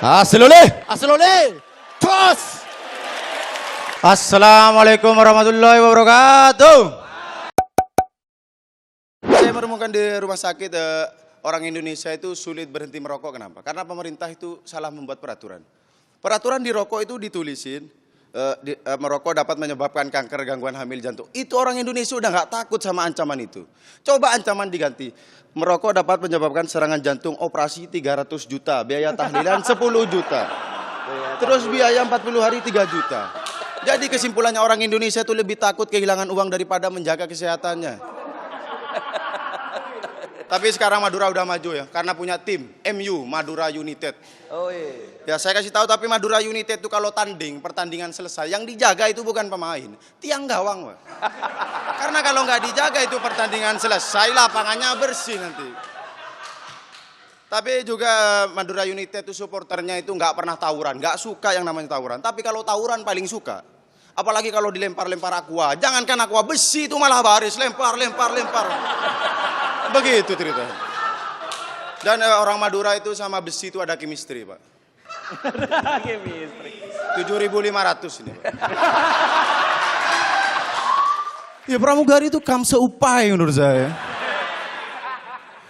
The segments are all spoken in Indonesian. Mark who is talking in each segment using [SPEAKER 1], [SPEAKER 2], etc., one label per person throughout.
[SPEAKER 1] Aslole.
[SPEAKER 2] Aslole. Tos.
[SPEAKER 1] Assalamualaikum warahmatullahi wabarakatuh.
[SPEAKER 2] Saya menemukan di rumah sakit orang Indonesia itu sulit berhenti merokok. Kenapa? Karena pemerintah itu salah membuat peraturan. Peraturan di rokok itu ditulisin merokok dapat menyebabkan kanker, gangguan hamil, jantung. Itu orang Indonesia udah nggak takut sama ancaman itu. Coba ancaman diganti. Merokok dapat menyebabkan serangan jantung, operasi 300 juta, biaya tahlilan 10 juta. Terus biaya 40 hari 3 juta. Jadi kesimpulannya orang Indonesia itu lebih takut kehilangan uang daripada menjaga kesehatannya. Tapi sekarang Madura udah maju ya, karena punya tim MU, Madura United.
[SPEAKER 3] Oh iya.
[SPEAKER 2] Ya saya kasih tahu, tapi Madura United itu kalau tanding, pertandingan selesai, yang dijaga itu bukan pemain, tiang gawang, Pak. Karena kalau nggak dijaga itu pertandingan selesai, lapangannya bersih nanti. Tapi juga Madura United itu supporternya itu nggak pernah tawuran, nggak suka yang namanya tawuran. Tapi kalau tawuran paling suka. Apalagi kalau dilempar-lempar aqua. Jangankan aqua, besi itu malah baris, lempar. Begitu ceritanya. Dan orang Madura itu sama besi itu ada chemistry, Pak.
[SPEAKER 3] Chemistry.
[SPEAKER 2] 7.500 ini, Pak.
[SPEAKER 1] Ya pramugari itu kam seupai menurut saya.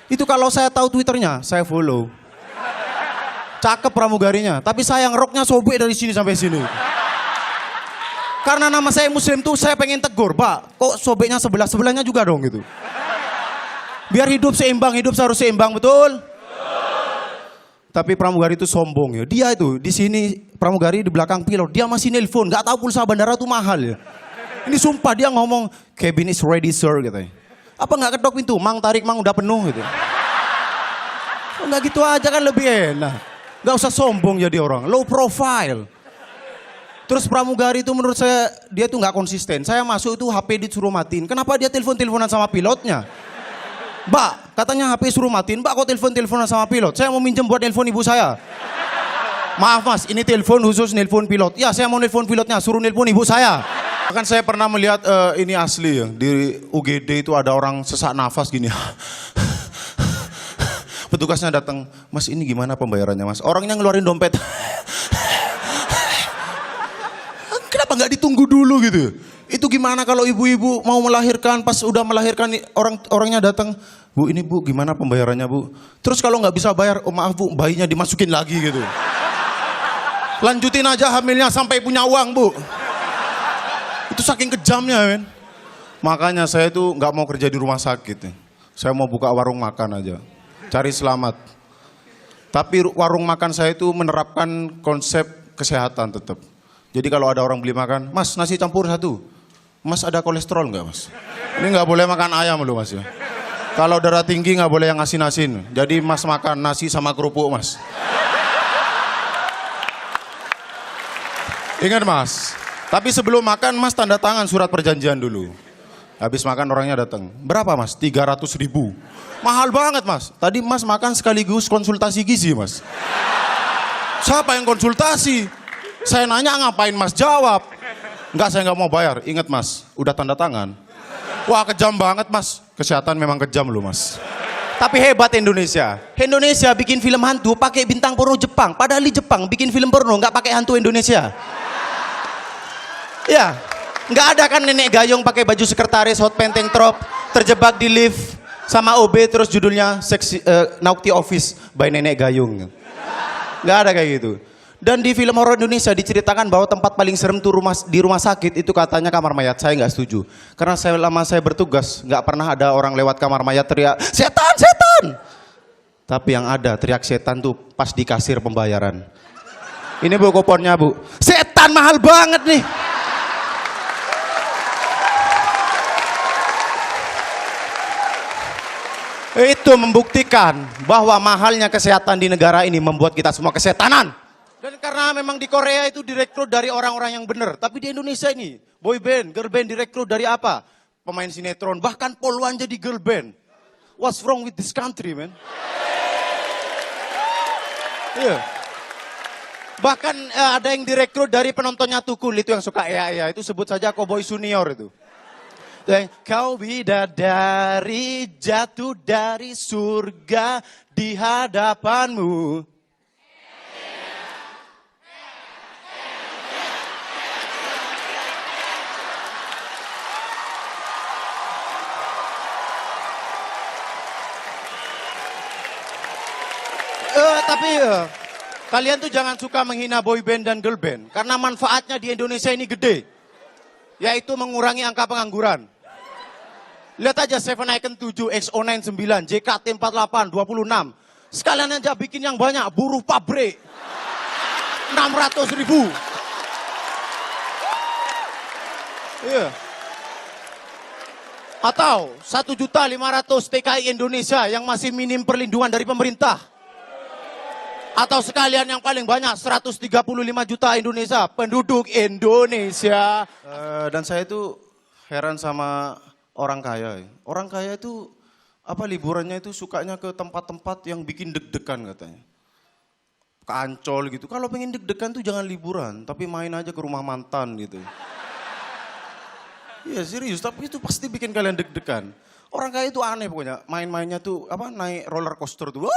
[SPEAKER 1] Itu kalau saya tahu Twitternya, saya follow. Cakep pramugarinya, tapi sayang roknya sobek dari sini sampai sini. Karena nama saya Muslim tuh saya pengen tegur, Pak. Kok sobeknya sebelahnya juga dong gitu. Biar hidup seimbang, hidup harus seimbang, betul? Tapi pramugari itu sombong ya. Dia itu di sini pramugari di belakang pilot, dia masih nelpon, nggak tahu pulsa bandara tuh mahal ya. Ini sumpah dia ngomong, cabin is ready sir katanya. Apa nggak kedok pintu? Mang tarik mang udah penuh gitu. Nggak gitu aja kan lebih enak. Nggak usah sombong jadi orang, low profile. Terus pramugari itu menurut saya dia tuh nggak konsisten. Saya masuk itu HP disuruh matiin. Kenapa dia telepon-teleponan sama pilotnya? Mbak, katanya HP suruh matiin. Mbak kok telepon-teleponan sama pilot? Saya mau minjem buat telepon ibu saya. Maaf mas, ini telepon khusus nelpon pilot. Ya saya mau nelpon pilotnya, suruh nelpon ibu saya. Bahkan saya pernah melihat ini asli ya. Di UGD itu ada orang sesak nafas gini. Petugasnya datang, mas ini gimana pembayarannya mas? Orangnya ngeluarin dompet. Kenapa nggak ditunggu dulu gitu? Itu gimana kalau ibu-ibu mau melahirkan, pas udah melahirkan orangnya datang, bu ini bu gimana pembayarannya bu? Terus kalau nggak bisa bayar, oh maaf bu bayinya dimasukin lagi gitu. Lanjutin aja hamilnya sampai punya uang bu. Itu saking kejamnya men. Makanya saya itu nggak mau kerja di rumah sakit. Saya mau buka warung makan aja, cari selamat. Tapi warung makan saya itu menerapkan konsep kesehatan tetap. Jadi kalau ada orang beli makan, mas nasi campur satu. Mas ada kolesterol nggak mas? Ini nggak boleh makan ayam loh mas ya. Kalau darah tinggi nggak boleh yang asin-asin. Jadi mas makan nasi sama kerupuk mas. Ingat mas. Tapi sebelum makan mas tanda tangan surat perjanjian dulu. Habis makan orangnya datang. Berapa mas? 300.000. Mahal banget mas. Tadi mas makan sekaligus konsultasi gizi mas. Siapa yang konsultasi? Saya nanya ngapain mas jawab. Enggak saya nggak mau bayar. Ingat mas, udah tanda tangan. Wah kejam banget mas. Kesehatan memang kejam loh mas. Tapi hebat Indonesia. Indonesia bikin film hantu pakai bintang porno Jepang. Padahal di Jepang bikin film porno nggak pakai hantu Indonesia. Ya, nggak ada kan nenek gayung pakai baju sekretaris hot pants tank top terjebak di lift sama OB terus judulnya Naughty Office by Nenek Gayung. Nggak ada kayak gitu. Dan di film horor Indonesia diceritakan bahwa tempat paling serem tuh di rumah sakit itu katanya kamar mayat. Saya nggak setuju. Karena selama saya bertugas nggak pernah ada orang lewat kamar mayat teriak setan setan. Tapi yang ada teriak setan tuh pas di kasir pembayaran. Ini bu kuponnya bu. Setan mahal banget nih. Itu membuktikan bahwa mahalnya kesehatan di negara ini membuat kita semua kesetanan. Dan karena memang di Korea itu direkrut dari orang-orang yang benar. Tapi di Indonesia ini, boy band, girl band direkrut dari apa? Pemain sinetron, bahkan Poluan jadi girl band. What's wrong with this country, man? Iya. Bahkan ada yang direkrut dari penontonnya Tukul, itu yang suka ya, itu sebut saja Cowboy Senior itu. Kau bidadari jatuh dari surga di hadapanmu. Tapi kalian tuh jangan suka menghina boy band dan girl band. Karena manfaatnya di Indonesia ini gede. Yaitu mengurangi angka pengangguran. Lihat aja Seven Icon 7, XO9 9, JKT48 26. Sekalian aja bikin yang banyak, buruh pabrik. 600.000. Iya. Atau 1.500.000 TKI Indonesia yang masih minim perlindungan dari pemerintah. Atau sekalian yang paling banyak 135 juta Indonesia, penduduk Indonesia.
[SPEAKER 2] Dan saya tuh heran sama orang kaya. Orang kaya itu liburannya itu sukanya ke tempat-tempat yang bikin deg-degan katanya. Ke Ancol gitu. Kalau pengen deg-degan tuh jangan liburan, tapi main aja ke rumah mantan gitu. Iya serius, tapi itu pasti bikin kalian deg-degan. Orang kaya itu aneh pokoknya, main-mainnya tuh naik roller coaster tuh.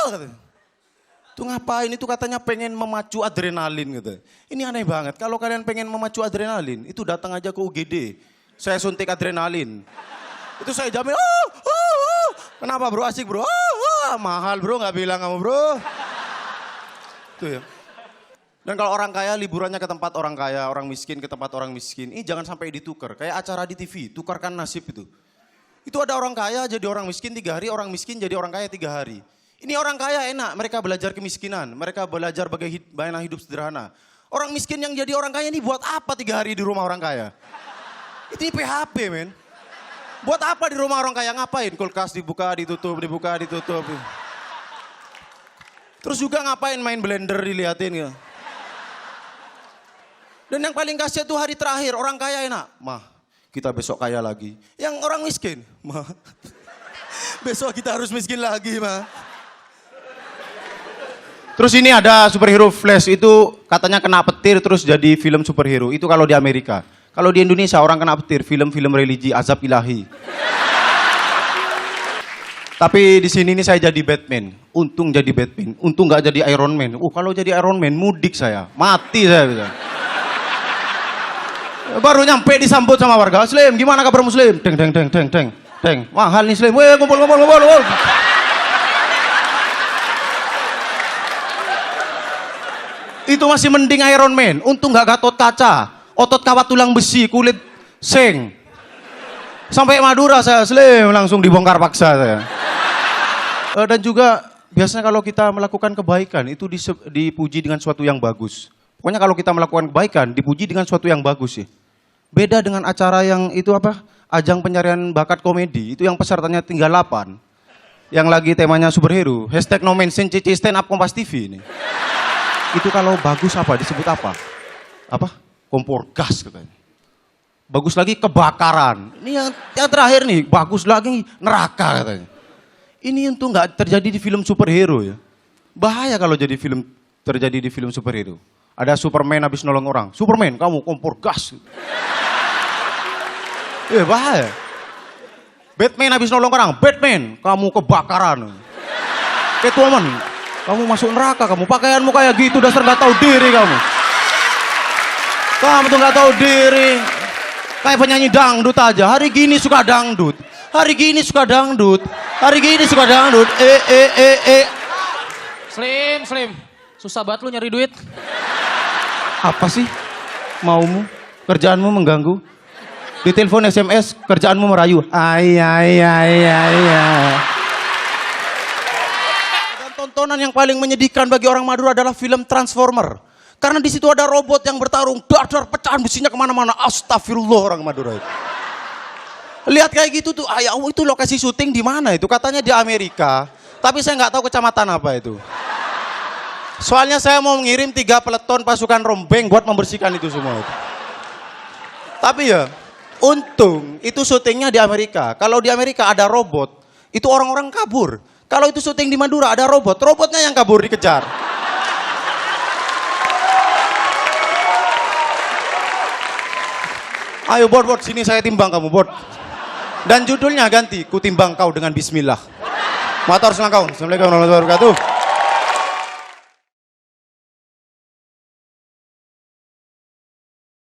[SPEAKER 2] Katanya. Tuh ngapain itu katanya pengen memacu adrenalin gitu. Ini aneh banget. Kalau kalian pengen memacu adrenalin, itu datang aja ke UGD. Saya suntik adrenalin. Itu saya jamin. Kenapa bro? Asik bro. Mahal bro, nggak bilang kamu bro. Tuh ya. Dan kalau orang kaya liburannya ke tempat orang kaya, orang miskin ke tempat orang miskin. Ini jangan sampai ditukar. Kayak acara di TV, tukarkan nasib itu. Itu ada orang kaya jadi orang miskin 3 hari, orang miskin jadi orang kaya 3 hari. Ini orang kaya enak, mereka belajar kemiskinan, mereka belajar bagaimana hidup sederhana. Orang miskin yang jadi orang kaya ini buat apa 3 hari di rumah orang kaya? Ini PHP men. Buat apa di rumah orang kaya, ngapain? Kulkas dibuka, ditutup, dibuka, ditutup. Terus juga ngapain main blender diliatin gitu. Dan yang paling kasihan tuh hari terakhir, orang kaya enak. Mah, kita besok kaya lagi. Yang orang miskin, mah, besok kita harus miskin lagi mah. Terus ini ada superhero Flash, itu katanya kena petir terus jadi film superhero. Itu kalau di Amerika. Kalau di Indonesia orang kena petir, film-film religi, azab ilahi. Tapi di sini nih saya jadi Batman. Untung jadi Batman. Untung nggak jadi Iron Man. Kalau jadi Iron Man mudik saya. Mati saya bisa. Baru nyampe disambut sama warga. Muslim, gimana kabar Muslim? Deng, deng, deng, deng, deng. Deng, mahal nih Muslim. Weh, ngumpul, ngumpul, ngumpul, ngumpul. Itu masih mending Iron Man. Untung nggak Gatot Kaca. Otot kawat tulang besi, kulit seng. Sampai Madura saya, Muslim, langsung dibongkar paksa saya. Dan juga biasanya kalau kita melakukan kebaikan itu dipuji dengan suatu yang bagus. Pokoknya kalau kita melakukan kebaikan dipuji dengan suatu yang bagus ya. Beda dengan acara yang itu ajang pencarian bakat komedi, itu yang pesertanya tinggal 8. Yang lagi temanya superhero, hashtag no mention CC stand up Kompas TV ini. Itu kalau bagus disebut apa? Kompor gas katanya. Bagus lagi kebakaran. Ini yang terakhir nih, bagus lagi neraka katanya. Ini untuk nggak terjadi di film superhero ya. Bahaya kalau terjadi di film superhero. Ada Superman habis nolong orang. Superman, kamu kompor gas. Bahaya. Batman habis nolong orang. Batman, kamu kebakaran. Catwoman, kamu masuk neraka kamu. Pakaianmu kayak gitu, dasar nggak tahu diri kamu. Kamu tuh nggak tahu diri. Kayak penyanyi dangdut aja. Hari gini suka dangdut. Hari gini suka dangdut. Hari gini suka dangdut.
[SPEAKER 3] Slim. Susah banget lu nyari duit.
[SPEAKER 1] Apa sih maumu? Kerjaanmu mengganggu. Di telepon SMS kerjaanmu merayu. Dan tontonan yang paling menyedihkan bagi orang Madura adalah film Transformer. Karena di situ ada robot yang bertarung, dadar pecahan besinya kemana-mana. Astagfirullah orang Madura itu. Lihat kayak gitu tuh, itu lokasi syuting di mana itu? Katanya di Amerika, tapi saya nggak tahu kecamatan apa itu. Soalnya saya mau mengirim 3 peleton pasukan rombeng buat membersihkan itu semua itu. Tapi ya, untung itu syutingnya di Amerika. Kalau di Amerika ada robot, itu orang-orang kabur. Kalau itu syuting di Madura ada robot, robotnya yang kabur dikejar. Ayo bot, sini saya timbang kamu bot. Dan judulnya ganti, ku timbang kau dengan bismillah. Motor selangkau. Assalamualaikum warahmatullahi wabarakatuh.